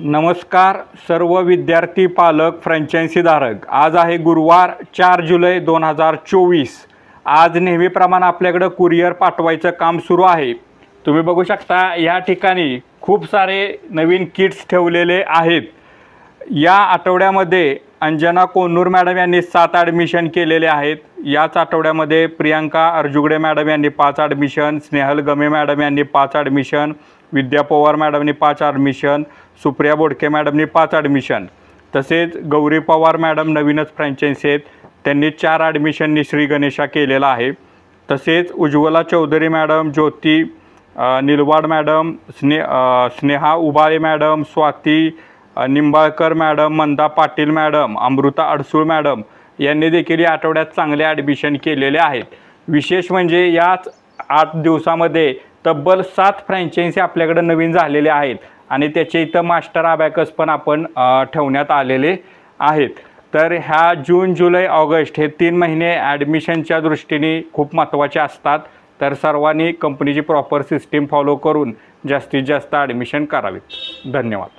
नमस्कार सर्व विद्यार्थी पालक फ्रँचायझीधारक। आज आहे गुरुवार 4 जुलै 2024। आज नेहमीप्रमाणे आपल्याकडे कुरिअर पाठवायचं काम सुरू आहे। तुम्ही बघू शकता या ठिकाणी खूप सारे नवीन किट्स ठेवलेले आहेत। या आठवड्यामध्ये अंजना कोन्नूर मॅडम यांनी 7 ॲडमिशन केलेले आहेत। याच आठवड्यामध्ये प्रियांका अर्जुगडे मॅडम यांनी 5 ॲडमिशन, स्नेहल गमे मॅडम यांनी 5 ॲडमिशन, विद्या पवार मॅडमनी 5 ॲडमिशन, सुप्रिया बोडके मॅडमनी 5 ॲडमिशन, तसेच गौरी पवार मॅडम नवीनच फ्रँचायझी आहेत त्यांनी 4 ॲडमिशननी श्री गणेशा केलेला आहे। तसेच Ujjwala Chaudhari madam, Jyoti Nilwad madam, Sneha Ubale madam, Swati Nimbalkar madam, Manda Patil madam, Amrita Adsul madam यांनी देखील या आठवड्यात चांगले ॲडमिशन केलेले आहेत। विशेष म्हणजे याच 8 दिवसामध्ये तब्बल 7 फ्रँचायझी आपल्याकडे नवीन झालेले आहेत आणि त्याचे इथं मास्टर अबॅकस पण आपण ठेवण्यात आलेले आहेत। तर ह्या जून, जुलै, ऑगस्ट हे 3 महिने ॲडमिशनच्या दृष्टीने खूप महत्त्वाचे असतात। तर सर्वांनी कंपनीची प्रॉपर सिस्टीम फॉलो करून जास्तीत जास्त ॲडमिशन करावीत। धन्यवाद।